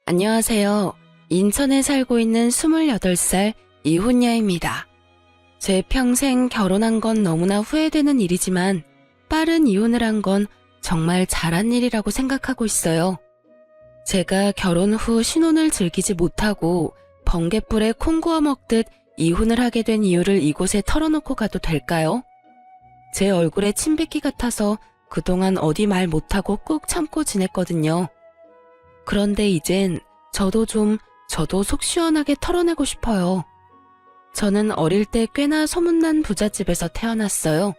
안녕하세요. 인천에 살고 있는 28살 이혼녀입니다. 제 평생 결혼한 건 너무나 후회되는 일이지만 빠른 이혼을 한 건 정말 잘한 일이라고 생각하고 있어요. 제가 결혼 후 신혼을 즐기지 못하고 번갯불에 콩 구워 먹듯 이혼을 하게 된 이유를 이곳에 털어놓고 가도 될까요? 제 얼굴에 침 뱉기 같아서 그동안 어디 말 못하고 꾹 참고 지냈거든요. 그런데 이젠 저도 속 시원하게 털어내고 싶어요. 저는 어릴 때 꽤나 소문난 부잣집에서 태어났어요.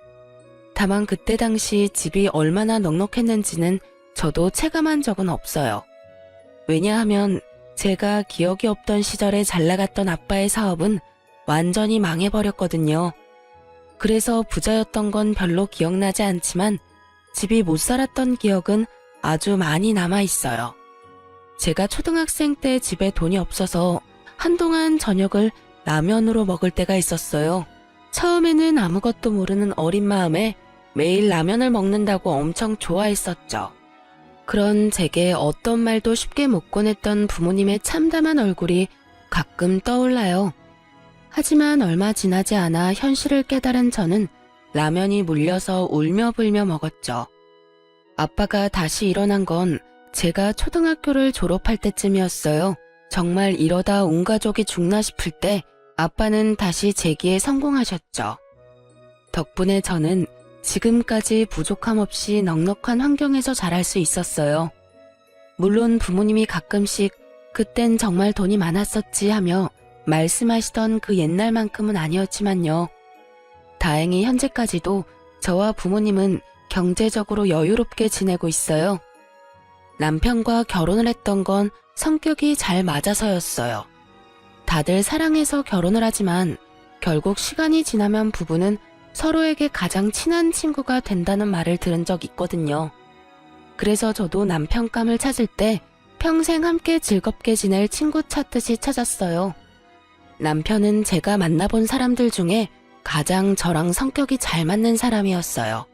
다만 그때 당시 집이 얼마나 넉넉했는지는 저도 체감한 적은 없어요. 왜냐하면 제가 기억이 없던 시절에 잘 나갔던 아빠의 사업은 완전히 망해버렸거든요. 그래서 부자였던 건 별로 기억나지 않지만 집이 못 살았던 기억은 아주 많이 남아있어요. 제가 초등학생 때 집에 돈이 없어서 한동안 저녁을 라면으로 먹을 때가 있었어요. 처음에는 아무것도 모르는 어린 마음에 매일 라면을 먹는다고 엄청 좋아했었죠. 그런 제게 어떤 말도 쉽게 못 꺼냈던 부모님의 참담한 얼굴이 가끔 떠올라요. 하지만 얼마 지나지 않아 현실을 깨달은 저는 라면이 물려서 울며 불며 먹었죠. 아빠가 다시 일어난 건 제가 초등학교를 졸업할 때쯤이었어요. 정말 이러다 온 가족이 죽나 싶을 때 아빠는 다시 재기에 성공하셨죠. 덕분에 저는 지금까지 부족함 없이 넉넉한 환경에서 자랄 수 있었어요. 물론 부모님이 가끔씩 그땐 정말 돈이 많았었지 하며 말씀하시던 그 옛날만큼은 아니었지만요. 다행히 현재까지도 저와 부모님은 경제적으로 여유롭게 지내고 있어요. 남편과 결혼을 했던 건 성격이 잘 맞아서였어요. 다들 사랑해서 결혼을 하지만 결국 시간이 지나면 부부는 서로에게 가장 친한 친구가 된다는 말을 들은 적 있거든요. 그래서 저도 남편감을 찾을 때 평생 함께 즐겁게 지낼 친구 찾듯이 찾았어요. 남편은 제가 만나본 사람들 중에 가장 저랑 성격이 잘 맞는 사람이었어요.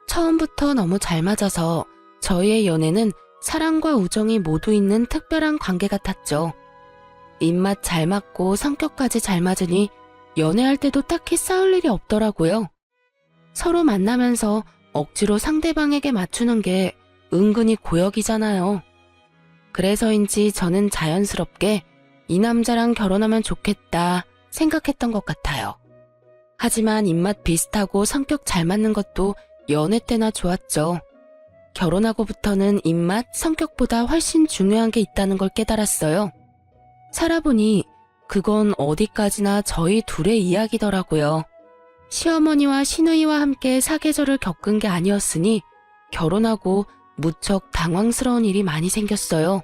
처음부터 너무 잘 맞아서 저희의 연애는 사랑과 우정이 모두 있는 특별한 관계 같았죠. 입맛 잘 맞고 성격까지 잘 맞으니 연애할 때도 딱히 싸울 일이 없더라고요. 서로 만나면서 억지로 상대방에게 맞추는 게 은근히 고역이잖아요. 그래서인지 저는 자연스럽게 이 남자랑 결혼하면 좋겠다 생각했던 것 같아요. 하지만 입맛 비슷하고 성격 잘 맞는 것도 연애 때나 좋았죠. 결혼하고부터는 입맛, 성격보다 훨씬 중요한 게 있다는 걸 깨달았어요. 살아보니 그건 어디까지나 저희 둘의 이야기더라고요. 시어머니와 시누이와 함께 사계절을 겪은 게 아니었으니 결혼하고 무척 당황스러운 일이 많이 생겼어요.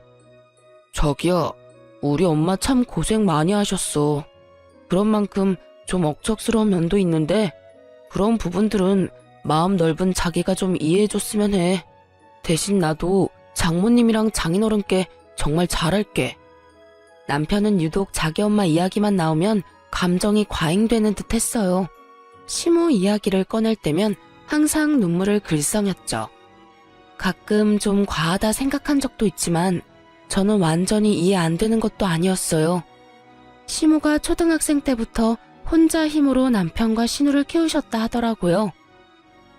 자기야, 우리 엄마 참 고생 많이 하셨어. 그런 만큼 좀 억척스러운 면도 있는데 그런 부분들은 마음 넓은 자기가 좀 이해해줬으면 해. 대신 나도 장모님이랑 장인어른께 정말 잘할게. 남편은 유독 자기 엄마 이야기만 나오면 감정이 과잉되는 듯 했어요. 시모 이야기를 꺼낼 때면 항상 눈물을 글썽였죠. 가끔 좀 과하다 생각한 적도 있지만 저는 완전히 이해 안 되는 것도 아니었어요. 시모가 초등학생 때부터 혼자 힘으로 남편과 신우를 키우셨다 하더라고요.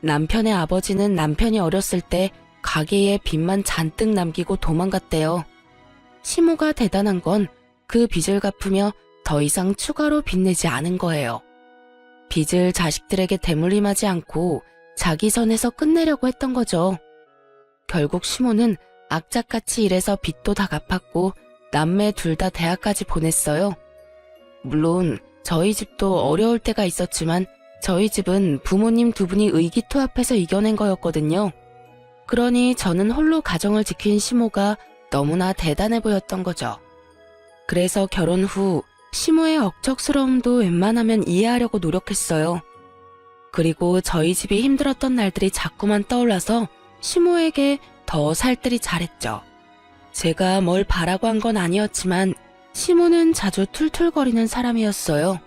남편의 아버지는 남편이 어렸을 때 가게에 빚만 잔뜩 남기고 도망갔대요. 시모가 대단한 건 그 빚을 갚으며 더 이상 추가로 빚내지 않은 거예요. 빚을 자식들에게 대물림하지 않고 자기 선에서 끝내려고 했던 거죠. 결국 시모는 악착같이 일해서 빚도 다 갚았고 남매 둘 다 대학까지 보냈어요. 물론 저희 집도 어려울 때가 있었지만 저희 집은 부모님 두 분이 의기투합해서 이겨낸 거였거든요. 그러니 저는 홀로 가정을 지킨 시모가 너무나 대단해 보였던 거죠. 그래서 결혼 후 시모의 억척스러움도 웬만하면 이해하려고 노력했어요. 그리고 저희 집이 힘들었던 날들이 자꾸만 떠올라서 시모에게 더 살뜰히 잘했죠. 제가 뭘 바라고 한 건 아니었지만 시모는 자주 툴툴거리는 사람이었어요.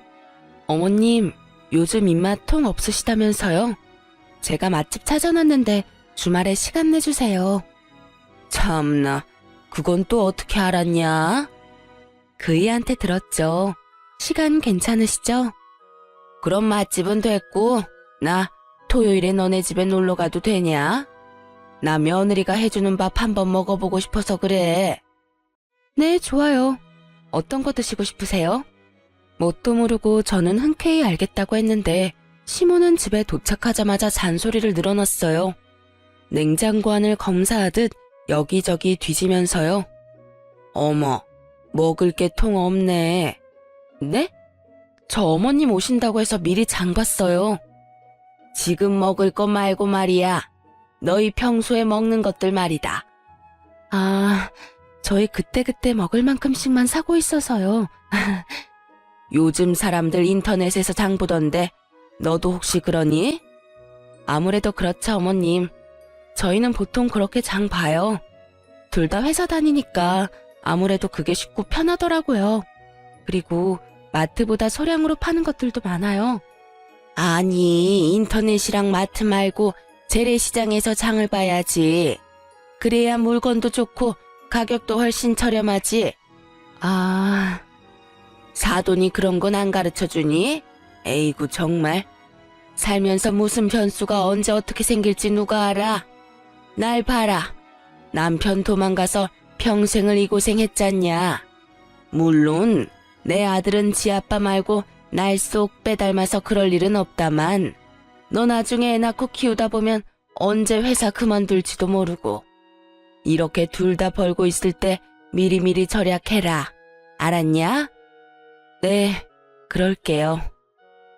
어머님, 요즘 입맛 통 없으시다면서요? 제가 맛집 찾아놨는데 주말에 시간 내주세요. 참나, 그건 또 어떻게 알았냐? 그이한테 들었죠. 시간 괜찮으시죠? 그럼 맛집은 됐고, 나 토요일에 너네 집에 놀러 가도 되냐? 나 며느리가 해주는 밥 한번 먹어보고 싶어서 그래. 네, 좋아요. 어떤 거 드시고 싶으세요? 뭣도 모르고 저는 흔쾌히 알겠다고 했는데 시모는 집에 도착하자마자 잔소리를 늘어놨어요. 냉장고 안을 검사하듯 여기저기 뒤지면서요. 어머, 먹을 게 통 없네. 네? 저 어머님 오신다고 해서 미리 장 봤어요. 지금 먹을 거 말고 말이야. 너희 평소에 먹는 것들 말이다. 아, 저희 그때그때 먹을 만큼씩만 사고 있어서요. 요즘 사람들 인터넷에서 장 보던데 너도 혹시 그러니? 아무래도 그렇죠, 어머님. 저희는 보통 그렇게 장 봐요. 둘 다 회사 다니니까 아무래도 그게 쉽고 편하더라고요. 그리고 마트보다 소량으로 파는 것들도 많아요. 아니, 인터넷이랑 마트 말고 재래시장에서 장을 봐야지. 그래야 물건도 좋고 가격도 훨씬 저렴하지. 아, 사돈이 그런 건 안 가르쳐주니? 에이구 정말. 살면서 무슨 변수가 언제 어떻게 생길지 누가 알아? 날 봐라. 남편 도망가서 평생을 이 고생했잖냐. 물론 내 아들은 지 아빠 말고 날 쏙 빼닮아서 그럴 일은 없다만 너 나중에 애 낳고 키우다 보면 언제 회사 그만둘지도 모르고. 이렇게 둘 다 벌고 있을 때 미리미리 절약해라. 알았냐? 네, 그럴게요.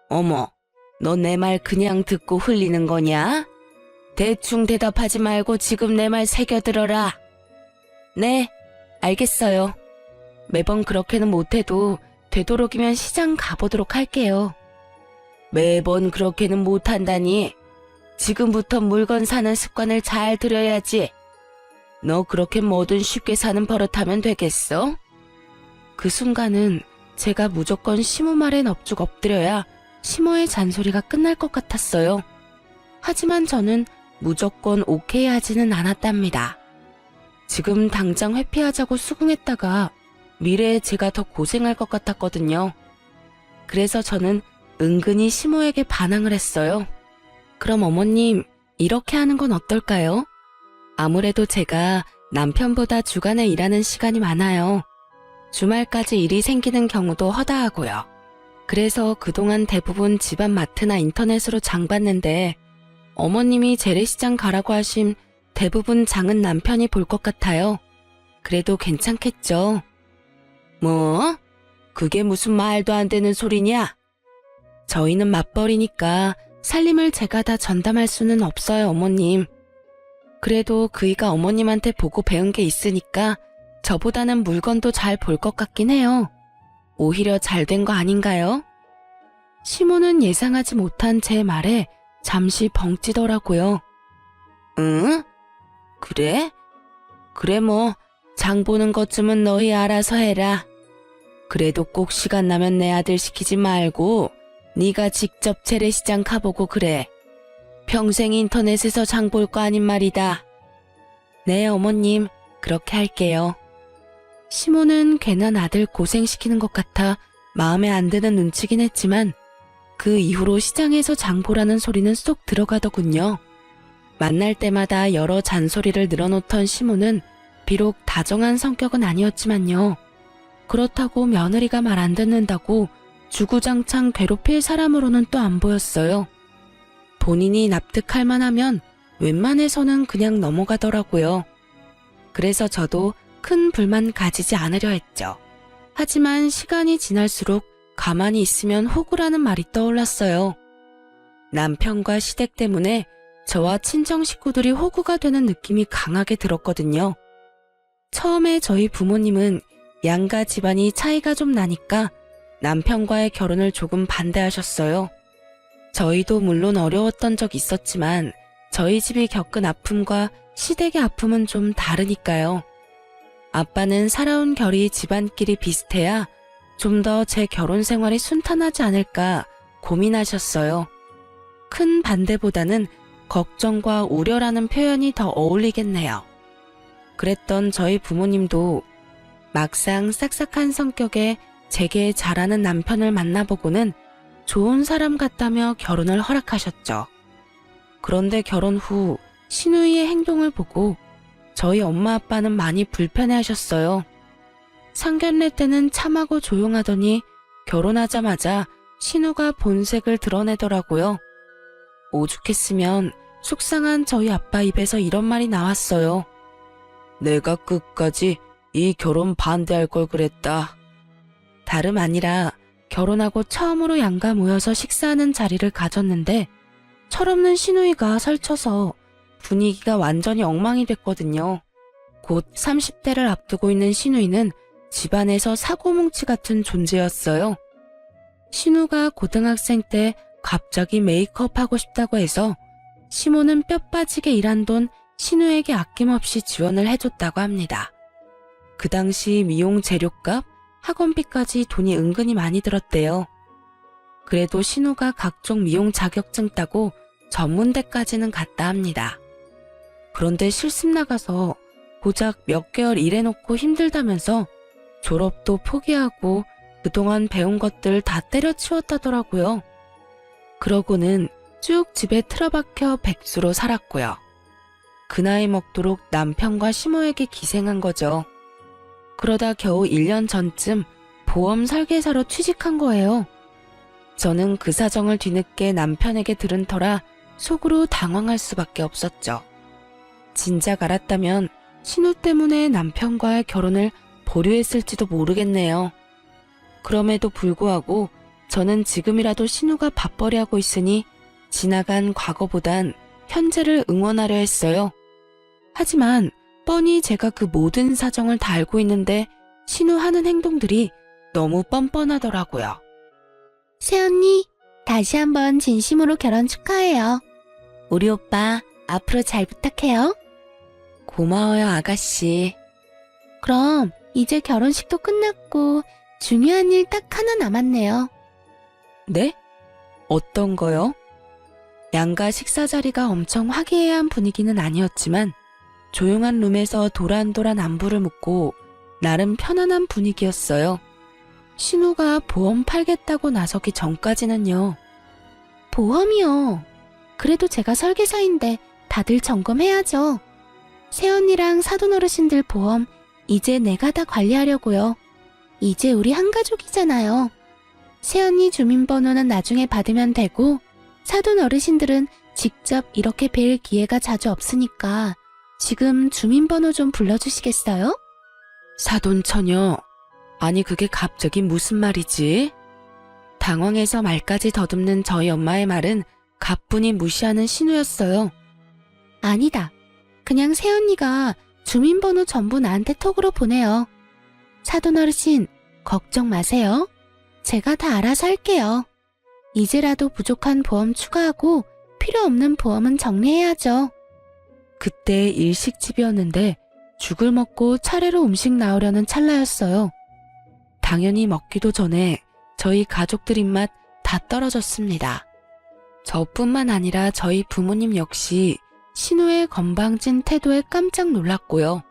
어머, 너 내 말 그냥 듣고 흘리는 거냐? 대충 대답하지 말고 지금 내 말 새겨들어라. 네, 알겠어요. 매번 그렇게는 못해도 되도록이면 시장 가보도록 할게요. 매번 그렇게는 못한다니. 지금부터 물건 사는 습관을 잘 들여야지. 너 그렇게 뭐든 쉽게 사는 버릇하면 되겠어? 그 순간은 제가 무조건 시모 말에 넙죽 엎드려야 시모의 잔소리가 끝날 것 같았어요. 하지만 저는 무조건 오케이 하지는 않았답니다. 지금 당장 회피하자고 수긍했다가 미래에 제가 더 고생할 것 같았거든요. 그래서 저는 은근히 시모에게 반항을 했어요. 그럼 어머님, 이렇게 하는 건 어떨까요? 아무래도 제가 남편보다 주간에 일하는 시간이 많아요. 주말까지 일이 생기는 경우도 허다하고요. 그래서 그동안 대부분 집안 마트나 인터넷으로 장 봤는데 어머님이 재래시장 가라고 하심 대부분 장은 남편이 볼 것 같아요. 그래도 괜찮겠죠? 뭐? 그게 무슨 말도 안 되는 소리냐? 저희는 맞벌이니까 살림을 제가 다 전담할 수는 없어요, 어머님. 그래도 그이가 어머님한테 보고 배운 게 있으니까 저보다는 물건도 잘 볼 것 같긴 해요. 오히려 잘 된 거 아닌가요? 시모는 예상하지 못한 제 말에 잠시 벙찌더라고요. 응? 그래? 그래 뭐 장 보는 것쯤은 너희 알아서 해라. 그래도 꼭 시간 나면 내 아들 시키지 말고 네가 직접 재래시장 가보고 그래. 평생 인터넷에서 장 볼 거 아닌 말이다. 네, 어머님, 그렇게 할게요. 시모는 괜한 아들 고생시키는 것 같아 마음에 안 드는 눈치긴 했지만 그 이후로 시장에서 장 보라는 소리는 쏙 들어가더군요. 만날 때마다 여러 잔소리를 늘어놓던 시모는 비록 다정한 성격은 아니었지만요. 그렇다고 며느리가 말 안 듣는다고 주구장창 괴롭힐 사람으로는 또 안 보였어요. 본인이 납득할 만하면 웬만해서는 그냥 넘어가더라고요. 그래서 저도 큰 불만 가지지 않으려 했죠. 하지만 시간이 지날수록 가만히 있으면 호구라는 말이 떠올랐어요. 남편과 시댁 때문에 저와 친정 식구들이 호구가 되는 느낌이 강하게 들었거든요. 처음에 저희 부모님은 양가 집안이 차이가 좀 나니까 남편과의 결혼을 조금 반대하셨어요. 저희도 물론 어려웠던 적 있었지만 저희 집이 겪은 아픔과 시댁의 아픔은 좀 다르니까요. 아빠는 살아온 결이 집안끼리 비슷해야 좀 더 제 결혼 생활이 순탄하지 않을까 고민하셨어요. 큰 반대보다는 걱정과 우려라는 표현이 더 어울리겠네요. 그랬던 저희 부모님도 막상 싹싹한 성격에 제게 잘하는 남편을 만나보고는 좋은 사람 같다며 결혼을 허락하셨죠. 그런데 결혼 후 신우이의 행동을 보고 저희 엄마 아빠는 많이 불편해하셨어요. 상견례 때는 참하고 조용하더니 결혼하자마자 신우가 본색을 드러내더라고요. 오죽했으면 속상한 저희 아빠 입에서 이런 말이 나왔어요. 내가 끝까지 이 결혼 반대할 걸 그랬다. 다름 아니라 결혼하고 처음으로 양가 모여서 식사하는 자리를 가졌는데 철없는 시누이가 설쳐서 분위기가 완전히 엉망이 됐거든요. 곧 30대를 앞두고 있는 시누이는 집안에서 사고뭉치 같은 존재였어요. 신우가 고등학생 때 갑자기 메이크업 하고 싶다고 해서 시모는 뼈 빠지게 일한 돈 신우에게 아낌없이 지원을 해줬다고 합니다. 그 당시 미용 재료값, 학원비까지 돈이 은근히 많이 들었대요. 그래도 신우가 각종 미용 자격증 따고 전문대까지는 갔다 합니다. 그런데 실습 나가서 고작 몇 개월 일해놓고 힘들다면서 졸업도 포기하고 그동안 배운 것들 다 때려치웠다더라고요. 그러고는 쭉 집에 틀어박혀 백수로 살았고요. 그 나이 먹도록 남편과 시모에게 기생한 거죠. 그러다 겨우 1년 전쯤 보험 설계사로 취직한 거예요. 저는 그 사정을 뒤늦게 남편에게 들은 터라 속으로 당황할 수밖에 없었죠. 진작 알았다면 신우 때문에 남편과의 결혼을 보류했을지도 모르겠네요. 그럼에도 불구하고 저는 지금이라도 신우가 밥벌이하고 있으니 지나간 과거보단 현재를 응원하려 했어요. 하지만 뻔히 제가 그 모든 사정을 다 알고 있는데 신우 하는 행동들이 너무 뻔뻔하더라고요. 새언니, 다시 한번 진심으로 결혼 축하해요. 우리 오빠 앞으로 잘 부탁해요. 고마워요, 아가씨. 그럼 이제 결혼식도 끝났고 중요한 일 딱 하나 남았네요. 네? 어떤 거요? 양가 식사 자리가 엄청 화기애애한 분위기는 아니었지만 조용한 룸에서 도란도란 안부를 묻고 나름 편안한 분위기였어요. 신우가 보험 팔겠다고 나서기 전까지는요. 보험이요. 그래도 제가 설계사인데 다들 점검해야죠. 새언니랑 사돈 어르신들 보험 이제 내가 다 관리하려고요. 이제 우리 한 가족이잖아요. 새언니 주민번호는 나중에 받으면 되고 사돈 어르신들은 직접 이렇게 뵐 기회가 자주 없으니까 지금 주민번호 좀 불러주시겠어요? 사돈 처녀, 아니 그게 갑자기 무슨 말이지? 당황해서 말까지 더듬는 저희 엄마의 말은 가뿐히 무시하는 신우였어요. 아니다. 그냥 새언니가 주민번호 전부 나한테 톡으로 보내요. 사돈 어르신, 걱정 마세요. 제가 다 알아서 할게요. 이제라도 부족한 보험 추가하고 필요 없는 보험은 정리해야죠. 그때 일식집이었는데 죽을 먹고 차례로 음식 나오려는 찰나였어요. 당연히 먹기도 전에 저희 가족들 입맛 다 떨어졌습니다. 저뿐만 아니라 저희 부모님 역시 신우의 건방진 태도에 깜짝 놀랐고요.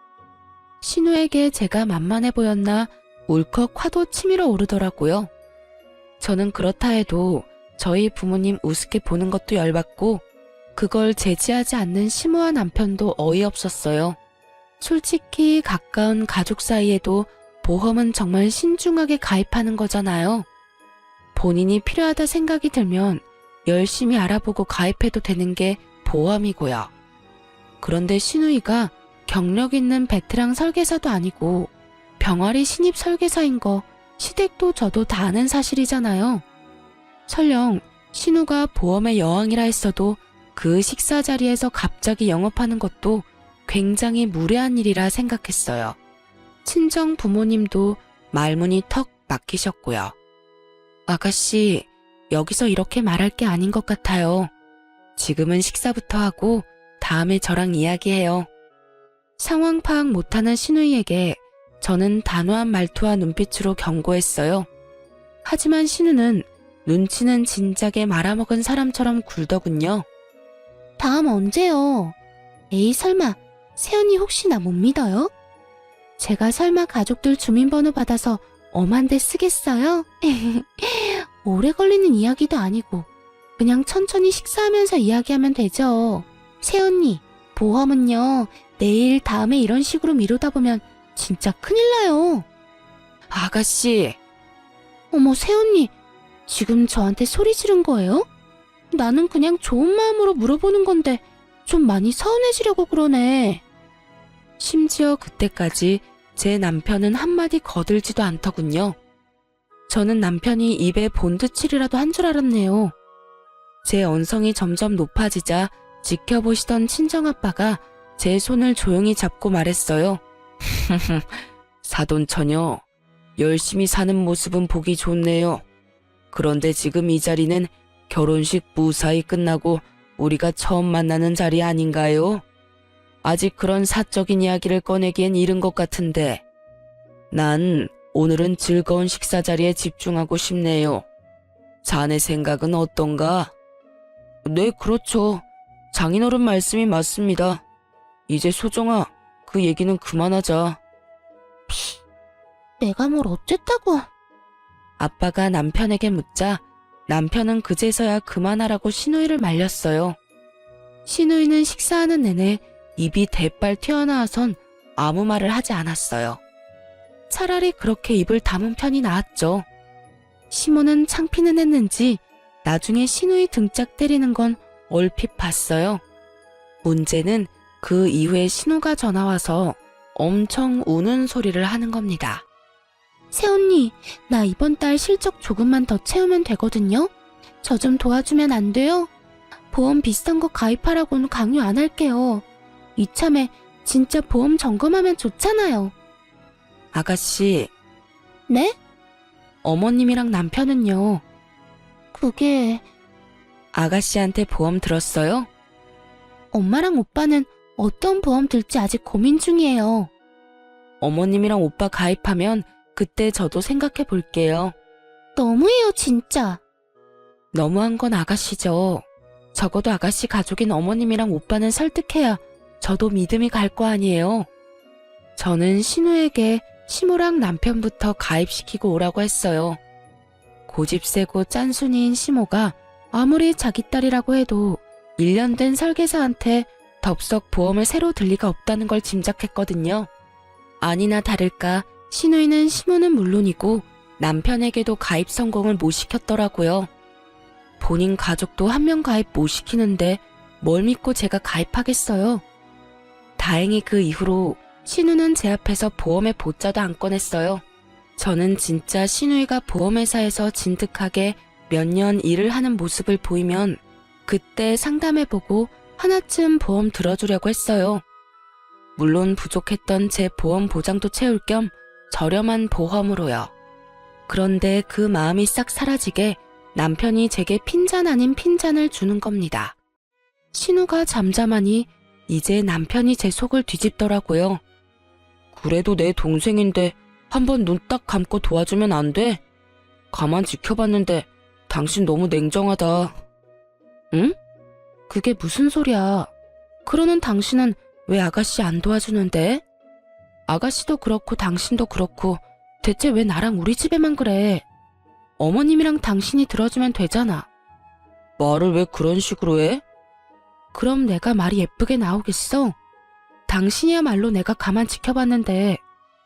신우에게 제가 만만해 보였나 울컥 화도 치밀어 오르더라고요. 저는 그렇다 해도 저희 부모님 우습게 보는 것도 열받고 그걸 제지하지 않는 시모한 남편도 어이없었어요. 솔직히 가까운 가족 사이에도 보험은 정말 신중하게 가입하는 거잖아요. 본인이 필요하다 생각이 들면 열심히 알아보고 가입해도 되는 게 보험이고요. 그런데 신우이가 경력 있는 베테랑 설계사도 아니고 병아리 신입 설계사인 거 시댁도 저도 다 아는 사실이잖아요. 설령 신우가 보험의 여왕이라 했어도 그 식사 자리에서 갑자기 영업하는 것도 굉장히 무례한 일이라 생각했어요. 친정 부모님도 말문이 턱 막히셨고요. 아가씨, 여기서 이렇게 말할 게 아닌 것 같아요. 지금은 식사부터 하고 다음에 저랑 이야기해요. 상황 파악 못하는 신우이에게 저는 단호한 말투와 눈빛으로 경고했어요. 하지만 신우는 눈치는 진작에 말아먹은 사람처럼 굴더군요. 다음 언제요? 에이 설마 새언니 혹시 나 못 믿어요? 제가 설마 가족들 주민번호 받아서 엄한 데 쓰겠어요? 오래 걸리는 이야기도 아니고 그냥 천천히 식사하면서 이야기하면 되죠. 새언니, 보험은요, 내일 다음에 이런 식으로 미루다 보면 진짜 큰일 나요. 아가씨, 어머, 새언니, 지금 저한테 소리 지른 거예요? 나는 그냥 좋은 마음으로 물어보는 건데 좀 많이 서운해지려고 그러네. 심지어 그때까지 제 남편은 한마디 거들지도 않더군요. 저는 남편이 입에 본드칠이라도 한 줄 알았네요. 제 언성이 점점 높아지자 지켜보시던 친정아빠가 제 손을 조용히 잡고 말했어요. 사돈처녀, 열심히 사는 모습은 보기 좋네요. 그런데 지금 이 자리는 결혼식 무사히 끝나고 우리가 처음 만나는 자리 아닌가요? 아직 그런 사적인 이야기를 꺼내기엔 이른 것 같은데 난 오늘은 즐거운 식사 자리에 집중하고 싶네요. 자네 생각은 어떤가? 네, 그렇죠. 장인어른 말씀이 맞습니다. 이제 소정아, 그 얘기는 그만하자. 내가 뭘 어쨌다고. 아빠가 남편에게 묻자 남편은 그제서야 그만하라고 시누이를 말렸어요. 시누이는 식사하는 내내 입이 대빨 튀어나와선 아무 말을 하지 않았어요. 차라리 그렇게 입을 다문 편이 나았죠. 시모는 창피는 했는지 나중에 시누이 등짝 때리는 건 얼핏 봤어요. 문제는 그 이후에 신우가 전화와서 엄청 우는 소리를 하는 겁니다. 새언니, 나 이번 달 실적 조금만 더 채우면 되거든요? 저 좀 도와주면 안 돼요? 보험 비싼 거 가입하라고는 강요 안 할게요. 이참에 진짜 보험 점검하면 좋잖아요. 아가씨, 네? 어머님이랑 남편은요? 그게 아가씨한테 보험 들었어요? 엄마랑 오빠는 어떤 보험 들지 아직 고민 중이에요. 어머님이랑 오빠 가입하면 그때 저도 생각해 볼게요. 너무해요, 진짜. 너무한 건 아가씨죠. 적어도 아가씨 가족인 어머님이랑 오빠는 설득해야 저도 믿음이 갈 거 아니에요. 저는 신우에게 시모랑 남편부터 가입시키고 오라고 했어요. 고집 세고 짠순이인 시모가 아무리 자기 딸이라고 해도 1년 된 설계사한테 덥석 보험을 새로 들 리가 없다는 걸 짐작했거든요. 아니나 다를까 시누이는 시모는 물론이고 남편에게도 가입 성공을 못 시켰더라고요. 본인 가족도 한 명 가입 못 시키는데 뭘 믿고 제가 가입하겠어요. 다행히 그 이후로 신우는 제 앞에서 보험의 보자도 안 꺼냈어요. 저는 진짜 신우이가 보험회사에서 진득하게 몇 년 일을 하는 모습을 보이면 그때 상담해보고 하나쯤 보험 들어주려고 했어요. 물론 부족했던 제 보험 보장도 채울 겸 저렴한 보험으로요. 그런데 그 마음이 싹 사라지게 남편이 제게 핀잔 아닌 핀잔을 주는 겁니다. 신우가 잠잠하니 이제 남편이 제 속을 뒤집더라고요. 그래도 내 동생인데 한번 눈 딱 감고 도와주면 안 돼? 가만 지켜봤는데 당신 너무 냉정하다. 응? 그게 무슨 소리야. 그러는 당신은 왜 아가씨 안 도와주는데? 아가씨도 그렇고 당신도 그렇고 대체 왜 나랑 우리 집에만 그래? 어머님이랑 당신이 들어주면 되잖아. 말을 왜 그런 식으로 해? 그럼 내가 말이 예쁘게 나오겠어? 당신이야말로 내가 가만 지켜봤는데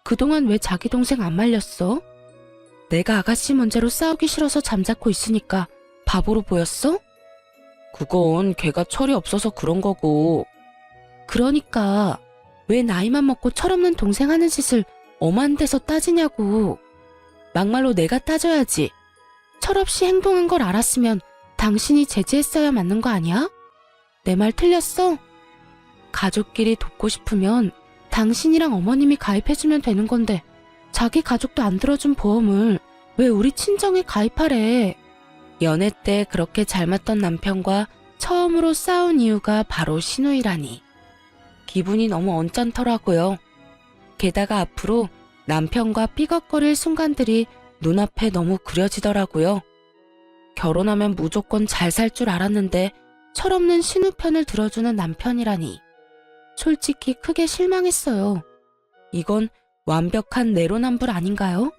그동안 왜 자기 동생 안 말렸어? 내가 아가씨 문제로 싸우기 싫어서 잠자코 있으니까 바보로 보였어? 그건 걔가 철이 없어서 그런 거고. 그러니까 왜 나이만 먹고 철없는 동생 하는 짓을 엄한 데서 따지냐고. 막말로 내가 따져야지. 철없이 행동한 걸 알았으면 당신이 제지했어야 맞는 거 아니야? 내 말 틀렸어? 가족끼리 돕고 싶으면 당신이랑 어머님이 가입해주면 되는 건데 자기 가족도 안 들어준 보험을 왜 우리 친정에 가입하래. 연애 때 그렇게 잘 맞던 남편과 처음으로 싸운 이유가 바로 신우이라니. 기분이 너무 언짢더라고요. 게다가 앞으로 남편과 삐걱거릴 순간들이 눈앞에 너무 그려지더라고요. 결혼하면 무조건 잘 살 줄 알았는데 철없는 신우 편을 들어주는 남편이라니. 솔직히 크게 실망했어요. 이건 완벽한 내로남불 아닌가요?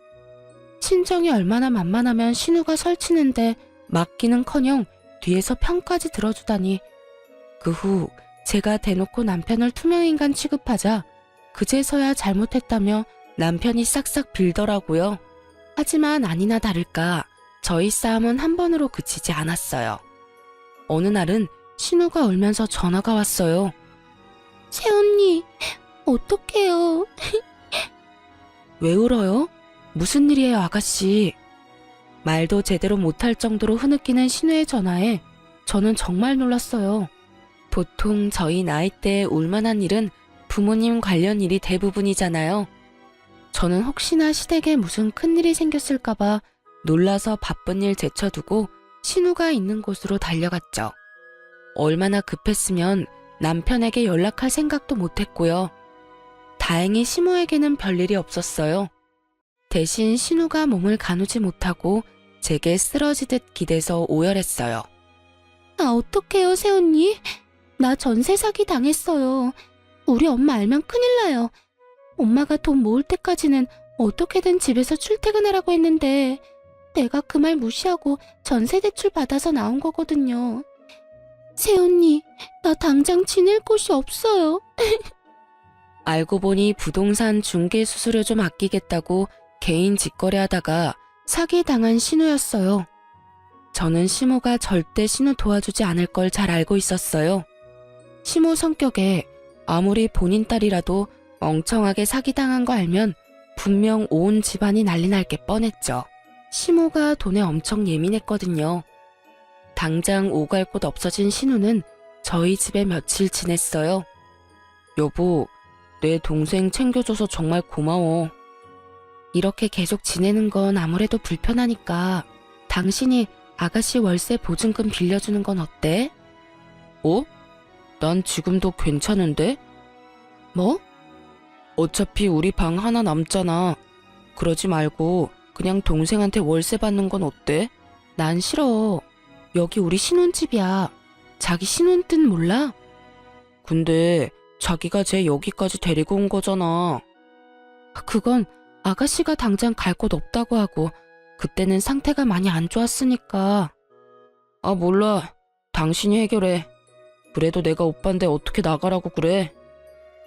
친정이 얼마나 만만하면 신우가 설치는데 맡기는커녕 뒤에서 편까지 들어주다니. 그 후 제가 대놓고 남편을 투명인간 취급하자 그제서야 잘못했다며 남편이 싹싹 빌더라고요. 하지만 아니나 다를까 저희 싸움은 한 번으로 그치지 않았어요. 어느 날은 신우가 울면서 전화가 왔어요. 새언니, 어떡해요? 왜 울어요? 무슨 일이에요, 아가씨? 말도 제대로 못할 정도로 흐느끼는 신우의 전화에 저는 정말 놀랐어요. 보통 저희 나이대에 울만한 일은 부모님 관련 일이 대부분이잖아요. 저는 혹시나 시댁에 무슨 큰일이 생겼을까봐 놀라서 바쁜 일 제쳐두고 신우가 있는 곳으로 달려갔죠. 얼마나 급했으면 남편에게 연락할 생각도 못했고요. 다행히 시모에게는 별일이 없었어요. 대신 신우가 몸을 가누지 못하고 제게 쓰러지듯 기대서 오열했어요. 아, 어떡해요, 새언니? 나 전세 사기 당했어요. 우리 엄마 알면 큰일 나요. 엄마가 돈 모을 때까지는 어떻게든 집에서 출퇴근하라고 했는데 내가 그 말 무시하고 전세 대출 받아서 나온 거거든요. 새언니, 나 당장 지낼 곳이 없어요. 알고 보니 부동산 중개 수수료 좀 아끼겠다고 개인 직거래하다가 사기당한 신우였어요. 저는 시모가 절대 신우 도와주지 않을 걸 잘 알고 있었어요. 시모 성격에 아무리 본인 딸이라도 멍청하게 사기당한 거 알면 분명 온 집안이 난리 날 게 뻔했죠. 시모가 돈에 엄청 예민했거든요. 당장 오갈 곳 없어진 신우는 저희 집에 며칠 지냈어요. 여보, 내 동생 챙겨줘서 정말 고마워. 이렇게 계속 지내는 건 아무래도 불편하니까 당신이 아가씨 월세 보증금 빌려주는 건 어때? 어? 난 지금도 괜찮은데? 뭐? 어차피 우리 방 하나 남잖아. 그러지 말고 그냥 동생한테 월세 받는 건 어때? 난 싫어. 여기 우리 신혼집이야. 자기 신혼 뜻 몰라? 근데 자기가 쟤 여기까지 데리고 온 거잖아. 그건 아가씨가 당장 갈 곳 없다고 하고 그때는 상태가 많이 안 좋았으니까. 아, 몰라. 당신이 해결해. 그래도 내가 오빠인데 어떻게 나가라고 그래?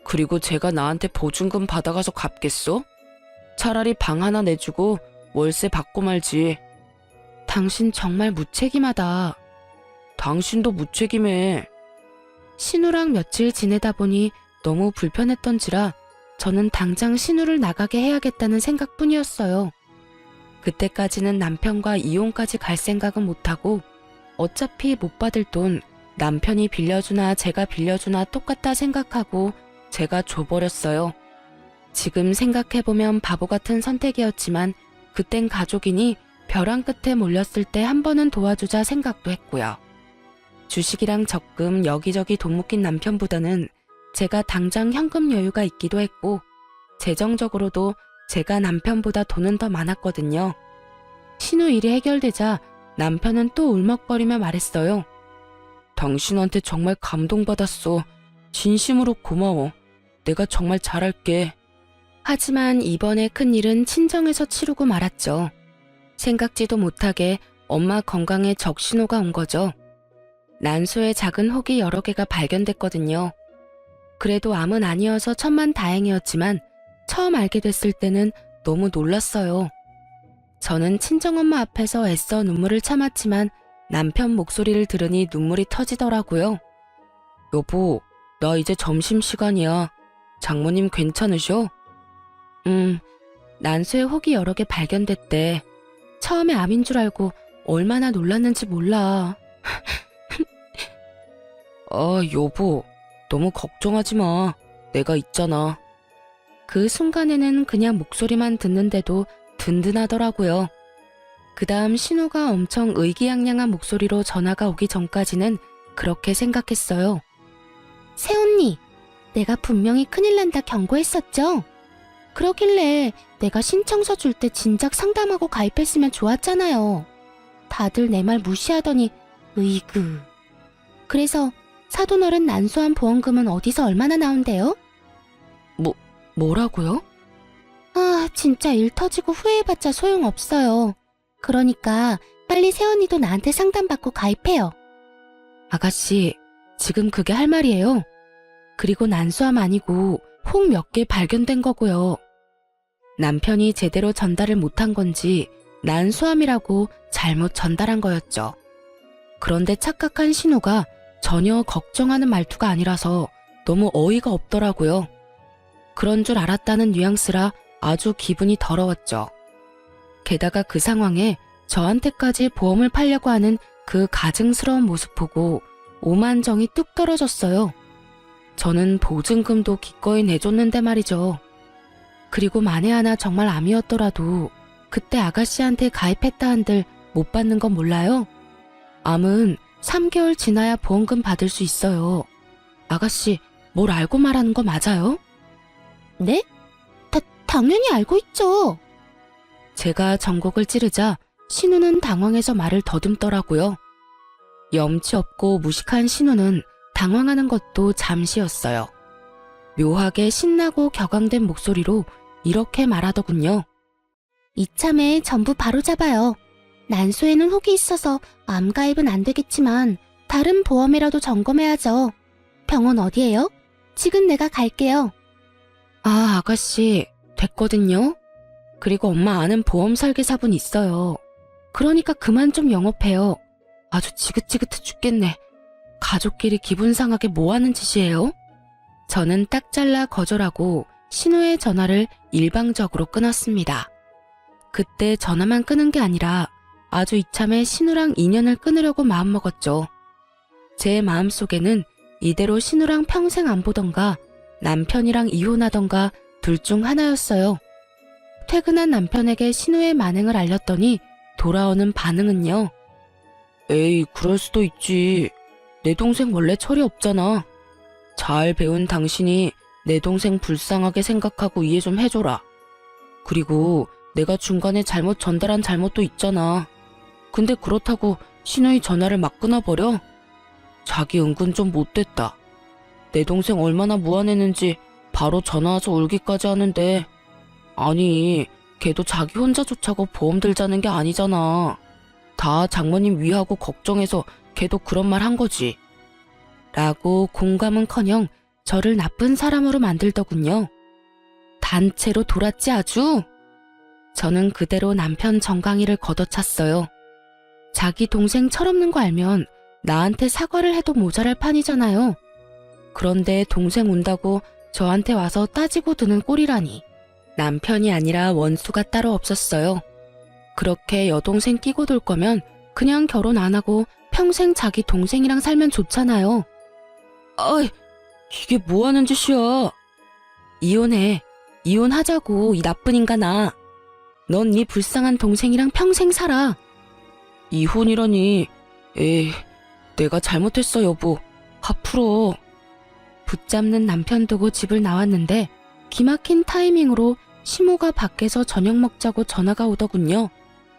그리고 제가 나한테 보증금 받아가서 갚겠어? 차라리 방 하나 내주고 월세 받고 말지. 당신 정말 무책임하다. 당신도 무책임해. 신우랑 며칠 지내다 보니 너무 불편했던지라 저는 당장 신우를 나가게 해야겠다는 생각뿐이었어요. 그때까지는 남편과 이혼까지 갈 생각은 못하고 어차피 못 받을 돈 남편이 빌려주나 제가 빌려주나 똑같다 생각하고 제가 줘버렸어요. 지금 생각해보면 바보 같은 선택이었지만 그땐 가족이니 벼랑 끝에 몰렸을 때 한 번은 도와주자 생각도 했고요. 주식이랑 적금 여기저기 돈 묶인 남편보다는 제가 당장 현금 여유가 있기도 했고 재정적으로도 제가 남편보다 돈은 더 많았거든요. 신우 일이 해결되자 남편은 또 울먹거리며 말했어요. 당신한테 정말 감동받았어. 진심으로 고마워. 내가 정말 잘할게. 하지만 이번에 큰일은 친정에서 치르고 말았죠. 생각지도 못하게 엄마 건강에 적신호가 온 거죠. 난소에 작은 혹이 여러 개가 발견됐거든요. 그래도 암은 아니어서 천만다행이었지만 처음 알게 됐을 때는 너무 놀랐어요. 저는 친정엄마 앞에서 애써 눈물을 참았지만 남편 목소리를 들으니 눈물이 터지더라고요. 여보, 나 이제 점심시간이야. 장모님 괜찮으셔? 난소에 혹이 여러 개 발견됐대. 처음에 암인 줄 알고 얼마나 놀랐는지 몰라. 아, 여보, 너무 걱정하지 마. 내가 있잖아. 그 순간에는 그냥 목소리만 듣는데도 든든하더라고요. 그 다음 신우가 엄청 의기양양한 목소리로 전화가 오기 전까지는 그렇게 생각했어요. 새언니, 내가 분명히 큰일 난다 경고했었죠? 그러길래 내가 신청서 줄 때 진작 상담하고 가입했으면 좋았잖아요. 다들 내 말 무시하더니 으이그. 그래서 사돈어른 난소암 보험금은 어디서 얼마나 나온대요? 뭐라고요? 아, 진짜 일 터지고 후회해봤자 소용없어요. 그러니까 빨리 새언니도 나한테 상담받고 가입해요. 아가씨, 지금 그게 할 말이에요. 그리고 난소암 아니고 혹 몇 개 발견된 거고요. 남편이 제대로 전달을 못한 건지 난소암이라고 잘못 전달한 거였죠. 그런데 착각한 신우가 전혀 걱정하는 말투가 아니라서 너무 어이가 없더라고요. 그런 줄 알았다는 뉘앙스라 아주 기분이 더러웠죠. 게다가 그 상황에 저한테까지 보험을 팔려고 하는 그 가증스러운 모습 보고 오만정이 뚝 떨어졌어요. 저는 보증금도 기꺼이 내줬는데 말이죠. 그리고 만에 하나 정말 암이었더라도 그때 아가씨한테 가입했다 한들 못 받는 건 몰라요? 암은 3개월 지나야 보험금 받을 수 있어요. 아가씨, 뭘 알고 말하는 거 맞아요? 네? 당연히 알고 있죠. 제가 전곡을 찌르자 신우는 당황해서 말을 더듬더라고요. 염치 없고 무식한 신우는 당황하는 것도 잠시였어요. 묘하게 신나고 격앙된 목소리로 이렇게 말하더군요. 이참에 전부 바로잡아요. 난소에는 혹이 있어서 암 가입은 안 되겠지만 다른 보험이라도 점검해야죠. 병원 어디예요? 지금 내가 갈게요. 아, 아가씨, 됐거든요. 그리고 엄마 아는 보험 설계사분 있어요. 그러니까 그만 좀 영업해요. 아주 지긋지긋해 죽겠네. 가족끼리 기분 상하게 뭐 하는 짓이에요? 저는 딱 잘라 거절하고 신우의 전화를 일방적으로 끊었습니다. 그때 전화만 끊은 게 아니라 아주 이참에 신우랑 인연을 끊으려고 마음먹었죠. 제 마음속에는 이대로 신우랑 평생 안 보던가 남편이랑 이혼하던가 둘 중 하나였어요. 퇴근한 남편에게 신우의 만행을 알렸더니 돌아오는 반응은요. 에이, 그럴 수도 있지. 내 동생 원래 철이 없잖아. 잘 배운 당신이 내 동생 불쌍하게 생각하고 이해 좀 해줘라. 그리고 내가 중간에 잘못 전달한 잘못도 있잖아. 근데 그렇다고 신우의 전화를 막 끊어버려? 자기 은근 좀 못됐다. 내 동생 얼마나 무안했는지 바로 전화와서 울기까지 하는데, 아니, 걔도 자기 혼자 좋자고 보험 들자는 게 아니잖아. 다 장모님 위하고 걱정해서 걔도 그런 말 한 거지. 라고 공감은커녕 저를 나쁜 사람으로 만들더군요. 단체로 돌았지 아주? 저는 그대로 남편 정강이를 걷어찼어요. 자기 동생 철없는 거 알면 나한테 사과를 해도 모자랄 판이잖아요. 그런데 동생 운다고 저한테 와서 따지고 드는 꼴이라니. 남편이 아니라 원수가 따로 없었어요. 그렇게 여동생 끼고 돌 거면 그냥 결혼 안 하고 평생 자기 동생이랑 살면 좋잖아요. 아이, 이게 뭐 하는 짓이야. 이혼해. 이혼하자고, 이 나쁜 인간아. 넌 이 불쌍한 동생이랑 평생 살아. 이혼이라니. 에이, 내가 잘못했어, 여보. 앞으로. 붙잡는 남편 두고 집을 나왔는데 기막힌 타이밍으로 시모가 밖에서 저녁 먹자고 전화가 오더군요.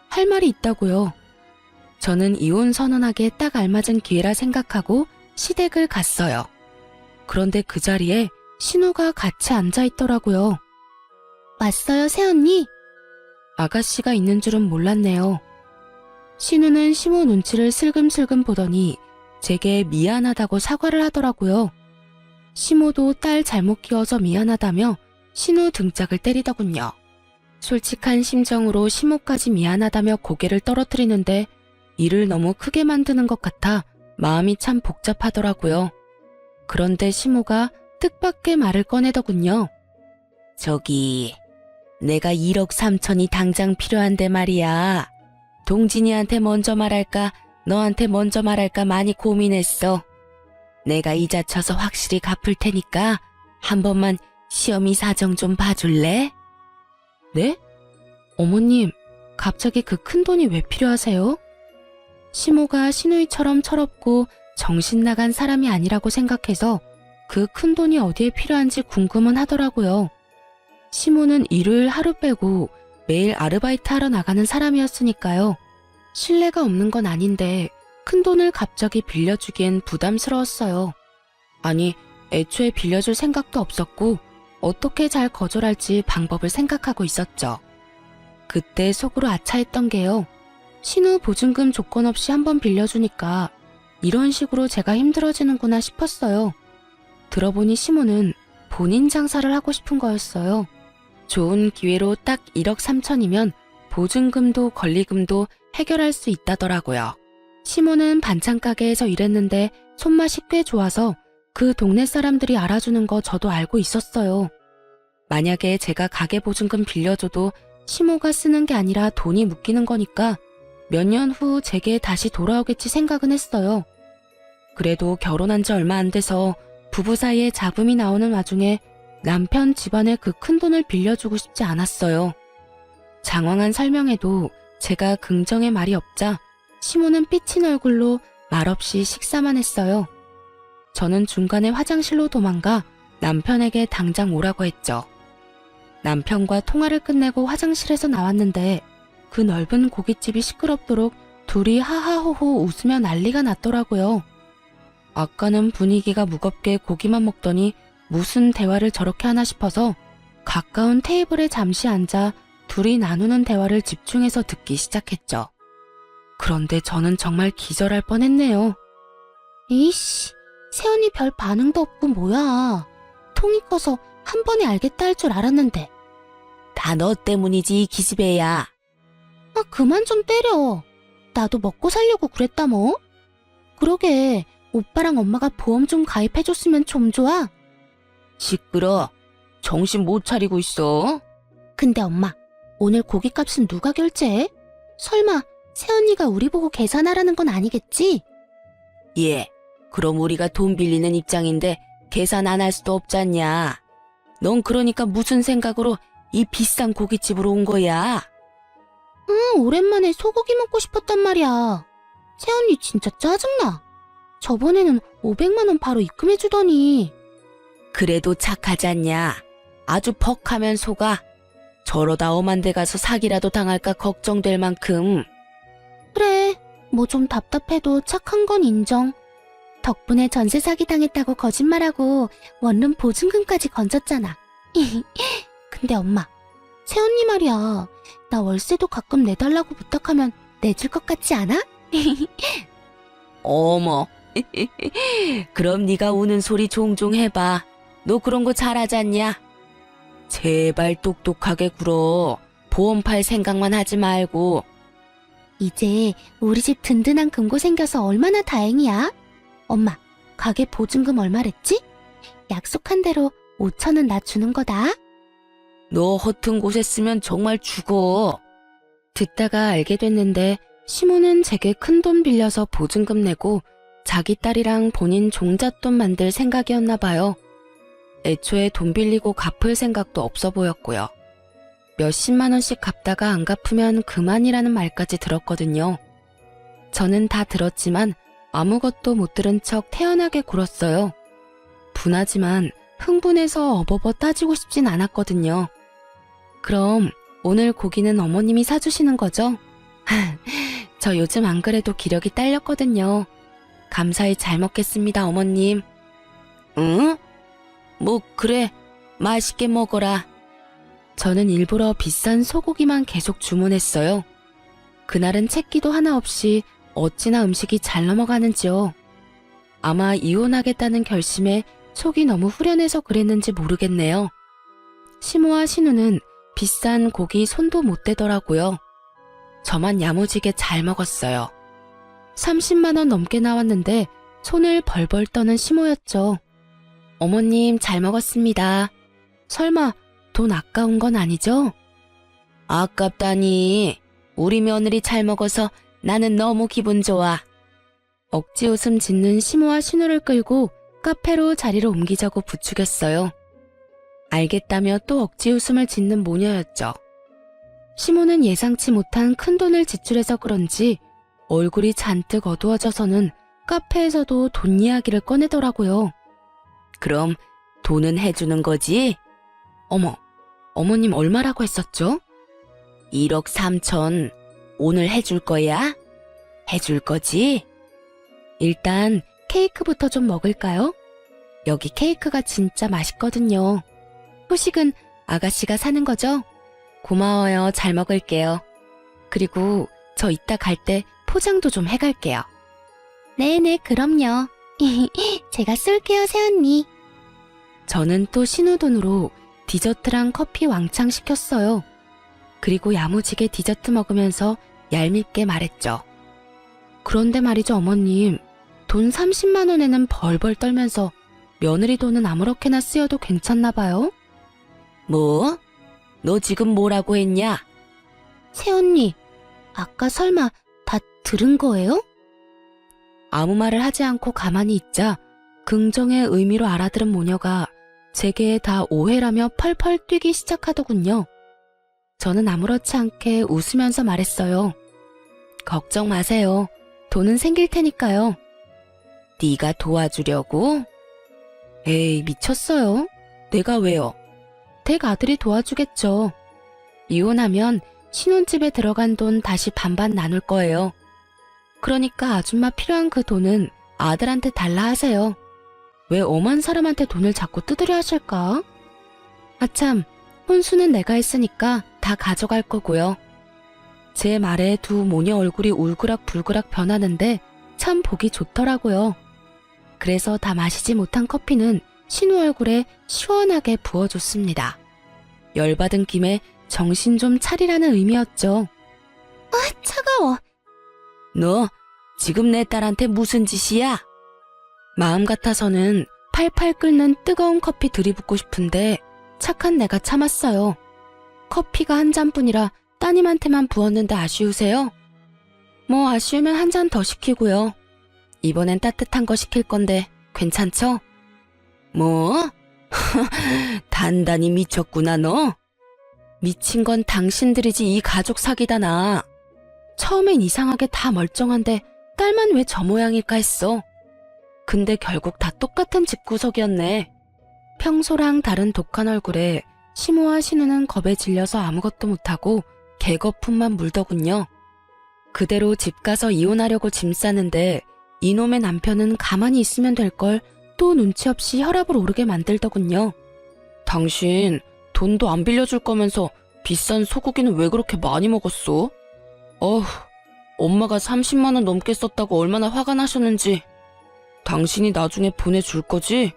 할 말이 있다고요. 저는 이혼 선언하기에 딱 알맞은 기회라 생각하고 시댁을 갔어요. 그런데 그 자리에 신우가 같이 앉아 있더라고요. 왔어요, 새언니? 아가씨가 있는 줄은 몰랐네요. 신우는 시모 눈치를 슬금슬금 보더니 제게 미안하다고 사과를 하더라고요. 시모도 딸 잘못 키워서 미안하다며 신우 등짝을 때리더군요. 솔직한 심정으로 시모까지 미안하다며 고개를 떨어뜨리는데 일을 너무 크게 만드는 것 같아 마음이 참 복잡하더라고요. 그런데 시모가 뜻밖의 말을 꺼내더군요. 저기, 내가 1억 3천이 당장 필요한데 말이야. 동진이한테 먼저 말할까, 너한테 먼저 말할까 많이 고민했어. 내가 이자 쳐서 확실히 갚을 테니까 한 번만 시어미 사정 좀 봐줄래? 네? 어머님, 갑자기 그 큰 돈이 왜 필요하세요? 시모가 신우이처럼 철없고 정신 나간 사람이 아니라고 생각해서 그 큰 돈이 어디에 필요한지 궁금은 하더라고요. 시모는 일요일 하루 빼고 매일 아르바이트 하러 나가는 사람이었으니까요. 신뢰가 없는 건 아닌데 큰 돈을 갑자기 빌려주기엔 부담스러웠어요. 아니, 애초에 빌려줄 생각도 없었고 어떻게 잘 거절할지 방법을 생각하고 있었죠. 그때 속으로 아차했던 게요. 신우 보증금 조건 없이 한번 빌려주니까 이런 식으로 제가 힘들어지는구나 싶었어요. 들어보니 시모는 본인 장사를 하고 싶은 거였어요. 좋은 기회로 딱 1억 3천이면 보증금도 권리금도 해결할 수 있다더라고요. 시모는 반찬 가게에서 일했는데 손맛이 꽤 좋아서 그 동네 사람들이 알아주는 거 저도 알고 있었어요. 만약에 제가 가게 보증금 빌려줘도 시모가 쓰는 게 아니라 돈이 묶이는 거니까 몇 년 후 제게 다시 돌아오겠지 생각은 했어요. 그래도 결혼한 지 얼마 안 돼서 부부 사이에 잡음이 나오는 와중에 남편 집안에 그 큰돈을 빌려주고 싶지 않았어요. 장황한 설명에도 제가 긍정의 말이 없자 시모는 삐친 얼굴로 말없이 식사만 했어요. 저는 중간에 화장실로 도망가 남편에게 당장 오라고 했죠. 남편과 통화를 끝내고 화장실에서 나왔는데 그 넓은 고깃집이 시끄럽도록 둘이 하하호호 웃으며 난리가 났더라고요. 아까는 분위기가 무겁게 고기만 먹더니 무슨 대화를 저렇게 하나 싶어서 가까운 테이블에 잠시 앉아 둘이 나누는 대화를 집중해서 듣기 시작했죠. 그런데 저는 정말 기절할 뻔했네요. 이씨, 세연이 별 반응도 없고 뭐야. 통이 커서 한 번에 알겠다 할 줄 알았는데. 다 너 때문이지, 기집애야. 아, 그만 좀 때려. 나도 먹고 살려고 그랬다 뭐. 그러게, 오빠랑 엄마가 보험 좀 가입해줬으면 좀 좋아. 시끄러. 정신 못 차리고 있어. 근데 엄마, 오늘 고깃값은 누가 결제해? 설마 세연이가 우리 보고 계산하라는 건 아니겠지? 예, 그럼 우리가 돈 빌리는 입장인데 계산 안 할 수도 없잖냐. 넌 그러니까 무슨 생각으로 이 비싼 고깃집으로 온 거야? 오랜만에 소고기 먹고 싶었단 말이야. 세연이 진짜 짜증나. 저번에는 500만 원 바로 입금해주더니. 그래도 착하잖냐. 아주 퍽하면 속아. 저러다 엄한 데 가서 사기라도 당할까 걱정될 만큼. 그래, 뭐 좀 답답해도 착한 건 인정. 덕분에 전세 사기 당했다고 거짓말하고 원룸 보증금까지 건졌잖아. 근데 엄마, 세연이 말이야. 나 월세도 가끔 내달라고 부탁하면 내줄 것 같지 않아? 어머. 그럼 네가 우는 소리 종종 해봐. 너 그런 거 잘하잖냐? 제발 똑똑하게 굴어. 보험 팔 생각만 하지 말고. 이제 우리 집 든든한 금고 생겨서 얼마나 다행이야. 엄마, 가게 보증금 얼마랬지? 약속한 대로 5천은 나 주는 거다. 너 허튼 곳에 쓰면 정말 죽어. 듣다가 알게 됐는데 시모는 제게 큰돈 빌려서 보증금 내고 자기 딸이랑 본인 종잣돈 만들 생각이었나 봐요. 애초에 돈 빌리고 갚을 생각도 없어 보였고요. 몇십만 원씩 갚다가 안 갚으면 그만이라는 말까지 들었거든요. 저는 다 들었지만 아무것도 못 들은 척 태연하게 굴었어요. 분하지만 흥분해서 어버버 따지고 싶진 않았거든요. 그럼 오늘 고기는 어머님이 사주시는 거죠? 저 요즘 안 그래도 기력이 딸렸거든요. 감사히 잘 먹겠습니다, 어머님. 응? 뭐 그래, 맛있게 먹어라. 저는 일부러 비싼 소고기만 계속 주문했어요. 그날은 채기도 하나 없이 어찌나 음식이 잘 넘어가는지요. 아마 이혼하겠다는 결심에 속이 너무 후련해서 그랬는지 모르겠네요. 시모와 신우는 비싼 고기 손도 못 대더라고요. 저만 야무지게 잘 먹었어요. 30만 원 넘게 나왔는데 손을 벌벌 떠는 시모였죠. 어머님 잘 먹었습니다. 설마 돈 아까운 건 아니죠? 아깝다니. 우리 며느리 잘 먹어서 나는 너무 기분 좋아. 억지 웃음 짓는 시모와 신우를 끌고 카페로 자리를 옮기자고 부추겼어요. 알겠다며 또 억지 웃음을 짓는 모녀였죠. 시모는 예상치 못한 큰돈을 지출해서 그런지 얼굴이 잔뜩 어두워져서는 카페에서도 돈 이야기를 꺼내더라고요. 그럼 돈은 해주는 거지? 어머, 어머님 얼마라고 했었죠? 1억 3천. 오늘 해줄 거야? 해줄 거지? 일단 케이크부터 좀 먹을까요? 여기 케이크가 진짜 맛있거든요. 후식은 아가씨가 사는 거죠? 고마워요. 잘 먹을게요. 그리고 저 이따 갈 때 포장도 좀 해갈게요. 네네, 그럼요. 제가 쏠게요, 새언니. 저는 또 신우 돈으로 디저트랑 커피 왕창 시켰어요. 그리고 야무지게 디저트 먹으면서 얄밉게 말했죠. 그런데 말이죠, 어머님. 돈 30만 원에는 벌벌 떨면서 며느리 돈은 아무렇게나 쓰여도 괜찮나 봐요? 뭐? 너 지금 뭐라고 했냐? 새언니, 아까 설마 다 들은 거예요? 아무 말을 하지 않고 가만히 있자 긍정의 의미로 알아들은 모녀가 제게 다 오해라며 펄펄 뛰기 시작하더군요. 저는 아무렇지 않게 웃으면서 말했어요. 걱정 마세요. 돈은 생길 테니까요. 네가 도와주려고? 에이, 미쳤어요. 내가 왜요? 댁 아들이 도와주겠죠. 이혼하면 신혼집에 들어간 돈 다시 반반 나눌 거예요. 그러니까 아줌마 필요한 그 돈은 아들한테 달라 하세요. 왜 엄한 사람한테 돈을 자꾸 뜯으려 하실까? 아참, 혼수는 내가 했으니까 다 가져갈 거고요. 제 말에 두 모녀 얼굴이 울그락불그락 변하는데 참 보기 좋더라고요. 그래서 다 마시지 못한 커피는 신우 얼굴에 시원하게 부어줬습니다. 열받은 김에 정신 좀 차리라는 의미였죠. 아, 차가워. 너 지금 내 딸한테 무슨 짓이야? 마음 같아서는 팔팔 끓는 뜨거운 커피 들이붓고 싶은데 착한 내가 참았어요. 커피가 한 잔뿐이라 따님한테만 부었는데 아쉬우세요? 뭐 아쉬우면 한 잔 더 시키고요. 이번엔 따뜻한 거 시킬 건데 괜찮죠? 뭐? 단단히 미쳤구나 너? 미친 건 당신들이지 이 가족 사기다 나. 처음엔 이상하게 다 멀쩡한데 딸만 왜 저 모양일까 했어. 근데 결국 다 똑같은 집구석이었네. 평소랑 다른 독한 얼굴에 시모와 신우는 겁에 질려서 아무것도 못하고 개거품만 물더군요. 그대로 집 가서 이혼하려고 짐 싸는데 이놈의 남편은 가만히 있으면 될 걸 또 눈치 없이 혈압을 오르게 만들더군요. 당신 돈도 안 빌려줄 거면서 비싼 소고기는 왜 그렇게 많이 먹었어? 어휴, 엄마가 30만 원 넘게 썼다고 얼마나 화가 나셨는지. 당신이 나중에 보내줄 거지?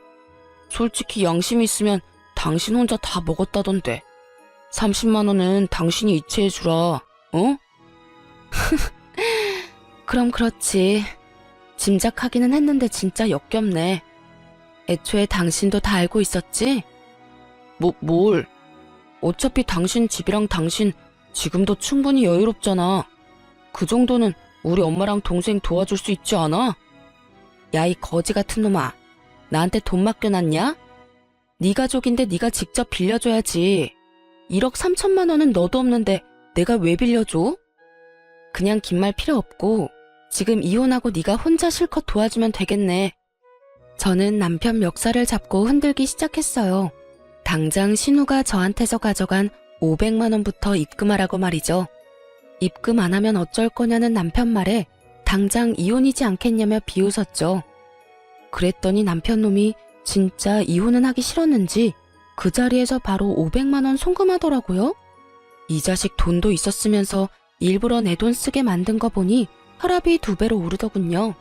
솔직히 양심이 있으면 당신 혼자 다 먹었다던데. 30만 원은 당신이 이체해주라, 어? 그럼 그렇지. 짐작하기는 했는데 진짜 역겹네. 애초에 당신도 다 알고 있었지? 뭘? 어차피 당신 집이랑 당신 지금도 충분히 여유롭잖아. 그 정도는 우리 엄마랑 동생 도와줄 수 있지 않아? 야, 이 거지 같은 놈아. 나한테 돈 맡겨놨냐? 네 가족인데 네가 직접 빌려줘야지. 1억 3천만 원은 너도 없는데 내가 왜 빌려줘? 그냥 긴 말 필요 없고 지금 이혼하고 네가 혼자 실컷 도와주면 되겠네. 저는 남편 멱살을 잡고 흔들기 시작했어요. 당장 신우가 저한테서 가져간 500만 원부터 입금하라고 말이죠. 입금 안 하면 어쩔 거냐는 남편 말에 당장 이혼이지 않겠냐며 비웃었죠. 그랬더니 남편 놈이 진짜 이혼은 하기 싫었는지 그 자리에서 바로 500만 원 송금하더라고요. 이 자식 돈도 있었으면서 일부러 내 돈 쓰게 만든 거 보니 혈압이 2배로 오르더군요.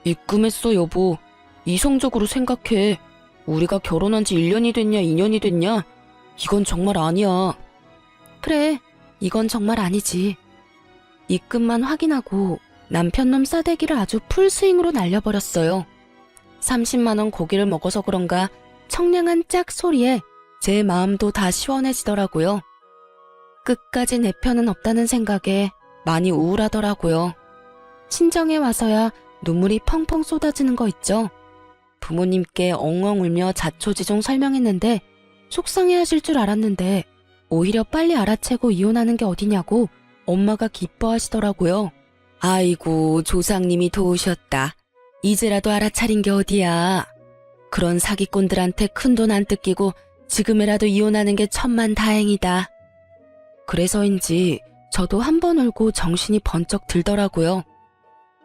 입금했어 여보. 이성적으로 생각해. 우리가 결혼한 지 1년이 됐냐 2년이 됐냐? 이건 정말 아니야. 그래, 이건 정말 아니지. 입금만 확인하고 남편놈 싸대기를 아주 풀스윙으로 날려버렸어요. 30만 원 고기를 먹어서 그런가 청량한 짝 소리에 제 마음도 다 시원해지더라고요. 끝까지 내 편은 없다는 생각에 많이 우울하더라고요. 친정에 와서야 눈물이 펑펑 쏟아지는 거 있죠. 부모님께 엉엉 울며 자초지종 설명했는데 속상해하실 줄 알았는데 오히려 빨리 알아채고 이혼하는 게 어디냐고 엄마가 기뻐하시더라고요. 아이고 조상님이 도우셨다. 이제라도 알아차린 게 어디야. 그런 사기꾼들한테 큰돈 안 뜯기고 지금이라도 이혼하는 게 천만다행이다. 그래서인지 저도 한 번 울고 정신이 번쩍 들더라고요.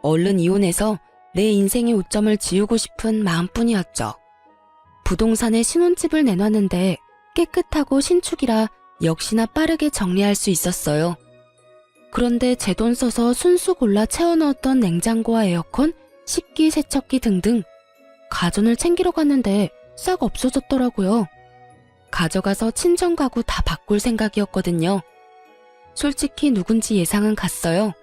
얼른 이혼해서 내 인생의 오점을 지우고 싶은 마음뿐이었죠. 부동산에 신혼집을 내놨는데 깨끗하고 신축이라 역시나 빠르게 정리할 수 있었어요. 그런데 제 돈 써서 순수 골라 채워넣었던 냉장고와 에어컨, 식기, 세척기 등등 가전을 챙기러 갔는데 싹 없어졌더라고요. 가져가서 친정 가구 다 바꿀 생각이었거든요. 솔직히 누군지 예상은 갔어요.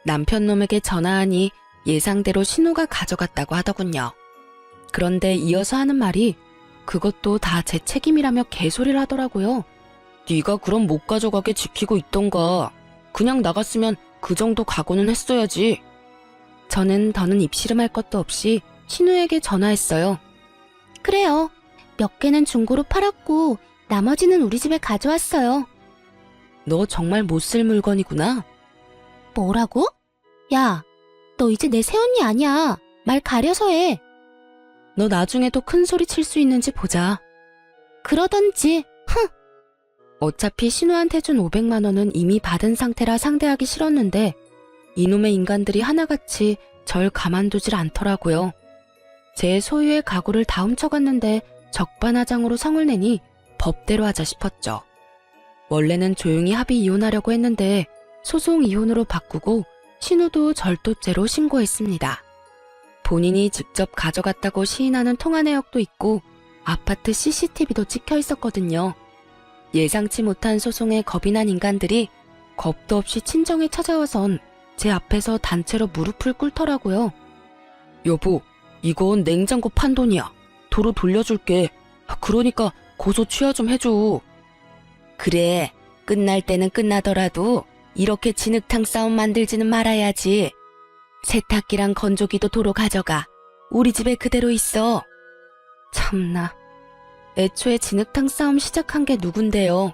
남편 놈에게 전화하니 예상대로 신우가 가져갔다고 하더군요. 그런데 이어서 하는 말이 그것도 다 제 책임이라며 개소리를 하더라고요. 네가 그럼 못 가져가게 지키고 있던가. 그냥 나갔으면 그 정도 각오는 했어야지. 저는 더는 입씨름할 것도 없이 신우에게 전화했어요. 그래요. 몇 개는 중고로 팔았고 나머지는 우리 집에 가져왔어요. 너 정말 못 쓸 물건이구나. 뭐라고? 야, 너 이제 내 새언니 아니야. 말 가려서 해. 너 나중에도 큰 소리 칠 수 있는지 보자. 그러던지. 어차피 신우한테 준 500만 원은 이미 받은 상태라 상대하기 싫었는데 이놈의 인간들이 하나같이 절 가만두질 않더라고요. 제 소유의 가구를 다 훔쳐갔는데 적반하장으로 성을 내니 법대로 하자 싶었죠. 원래는 조용히 합의 이혼하려고 했는데 소송 이혼으로 바꾸고 신우도 절도죄로 신고했습니다. 본인이 직접 가져갔다고 시인하는 통화 내역도 있고 아파트 CCTV도 찍혀 있었거든요. 예상치 못한 소송에 겁이 난 인간들이 겁도 없이 친정에 찾아와선 제 앞에서 단체로 무릎을 꿇더라고요. 여보, 이건 냉장고 판 돈이야. 도로 돌려줄게. 그러니까 고소 취하 좀 해줘. 그래, 끝날 때는 끝나더라도 이렇게 진흙탕 싸움 만들지는 말아야지. 세탁기랑 건조기도 도로 가져가. 우리 집에 그대로 있어. 참나. 애초에 진흙탕 싸움 시작한 게 누군데요.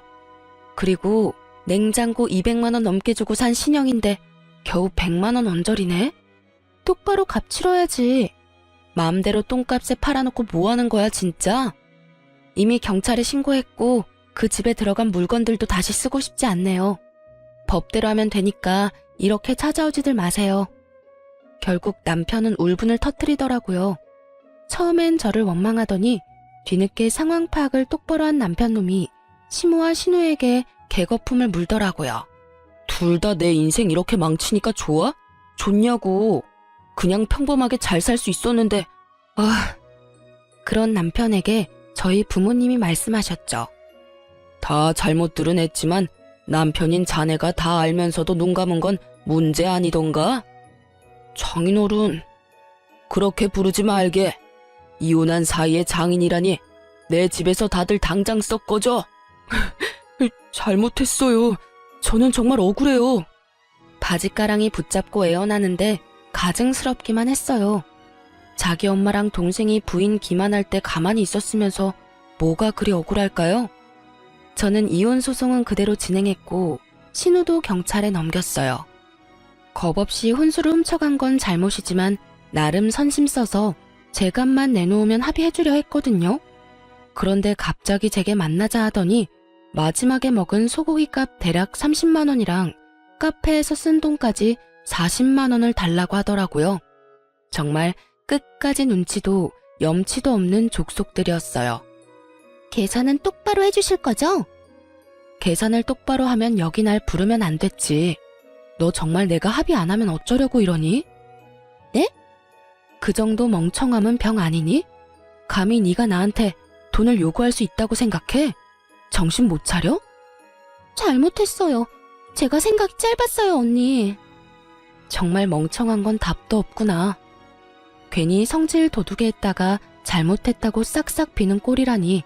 그리고 냉장고 200만 원 넘게 주고 산 신형인데 겨우 100만 원 언저리네? 똑바로 값 치러야지. 마음대로 똥값에 팔아놓고 뭐 하는 거야 진짜? 이미 경찰에 신고했고 그 집에 들어간 물건들도 다시 쓰고 싶지 않네요. 법대로 하면 되니까 이렇게 찾아오지들 마세요. 결국 남편은 울분을 터뜨리더라고요. 처음엔 저를 원망하더니 뒤늦게 상황 파악을 똑바로 한 남편놈이 시모와 신우에게 개거품을 물더라고요. 둘 다 내 인생 이렇게 망치니까 좋아? 좋냐고. 그냥 평범하게 잘 살 수 있었는데 그런 남편에게 저희 부모님이 말씀하셨죠. 다 잘못들은 했지만 남편인 자네가 다 알면서도 눈 감은 건 문제 아니던가? 장인어른, 그렇게 부르지 말게. 이혼한 사이에 장인이라니. 내 집에서 다들 당장 썩 꺼져. 잘못했어요. 저는 정말 억울해요. 바짓가랑이 붙잡고 애원하는데 가증스럽기만 했어요. 자기 엄마랑 동생이 부인 기만할 때 가만히 있었으면서 뭐가 그리 억울할까요? 저는 이혼 소송은 그대로 진행했고 신우도 경찰에 넘겼어요. 겁 없이 혼수를 훔쳐간 건 잘못이지만 나름 선심 써서 제 값만 내놓으면 합의해주려 했거든요. 그런데 갑자기 제게 만나자 하더니 마지막에 먹은 소고기 값 대략 30만 원이랑 카페에서 쓴 돈까지 40만 원을 달라고 하더라고요. 정말 끝까지 눈치도 염치도 없는 족속들이었어요. 계산은 똑바로 해주실 거죠? 계산을 똑바로 하면 여기 날 부르면 안 됐지. 너 정말 내가 합의 안 하면 어쩌려고 이러니? 네? 그 정도 멍청함은 병 아니니? 감히 네가 나한테 돈을 요구할 수 있다고 생각해? 정신 못 차려? 잘못했어요. 제가 생각이 짧았어요, 언니. 정말 멍청한 건 답도 없구나. 괜히 성질 도둑에 했다가 잘못했다고 싹싹 비는 꼴이라니.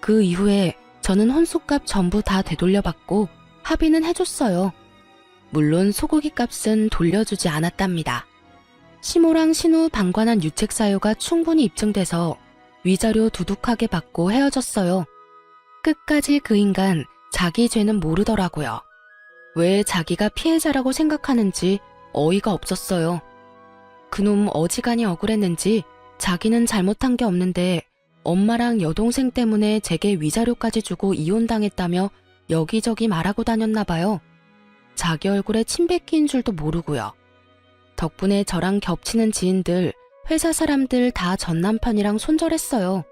그 이후에 저는 혼수값 전부 다 되돌려받고 합의는 해줬어요. 물론 소고기 값은 돌려주지 않았답니다. 시모랑 신우 방관한 유책 사유가 충분히 입증돼서 위자료 두둑하게 받고 헤어졌어요. 끝까지 그 인간 자기 죄는 모르더라고요. 왜 자기가 피해자라고 생각하는지 어이가 없었어요. 그놈 어지간히 억울했는지 자기는 잘못한 게 없는데 엄마랑 여동생 때문에 제게 위자료까지 주고 이혼당했다며 여기저기 말하고 다녔나 봐요. 자기 얼굴에 침 뱉기인 줄도 모르고요. 덕분에 저랑 겹치는 지인들, 회사 사람들 다 전 남편이랑 손절했어요.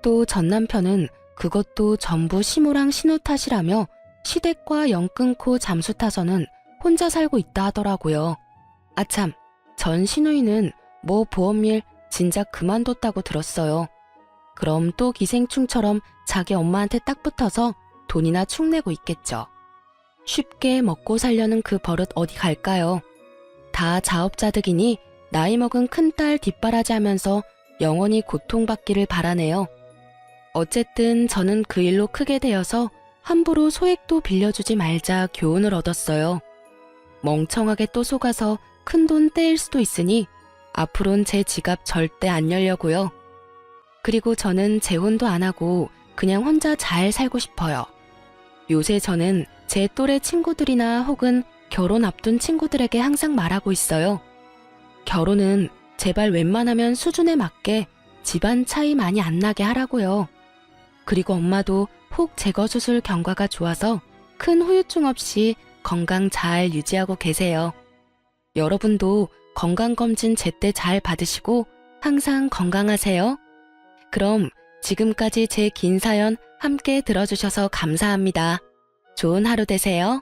또 전 남편은 그것도 전부 시모랑 신우 탓이라며 시댁과 영 끊고 잠수 타서는 혼자 살고 있다 하더라고요. 아참, 전 시누이는 뭐 보험일 진작 그만뒀다고 들었어요. 그럼 또 기생충처럼 자기 엄마한테 딱 붙어서 돈이나 축내고 있겠죠. 쉽게 먹고 살려는 그 버릇 어디 갈까요? 다 자업자득이니 나이 먹은 큰딸 뒷바라지하면서 영원히 고통받기를 바라네요. 어쨌든 저는 그 일로 크게 되어서 함부로 소액도 빌려주지 말자 교훈을 얻었어요. 멍청하게 또 속아서 큰돈 떼일 수도 있으니 앞으론 제 지갑 절대 안 열려고요. 그리고 저는 재혼도 안 하고 그냥 혼자 잘 살고 싶어요. 요새 저는 제 또래 친구들이나 혹은 결혼 앞둔 친구들에게 항상 말하고 있어요. 결혼은 제발 웬만하면 수준에 맞게 집안 차이 많이 안 나게 하라고요. 그리고 엄마도 혹 제거수술 경과가 좋아서 큰 후유증 없이 건강 잘 유지하고 계세요. 여러분도 건강검진 제때 잘 받으시고 항상 건강하세요. 그럼 지금까지 제 긴 사연 함께 들어주셔서 감사합니다. 좋은 하루 되세요.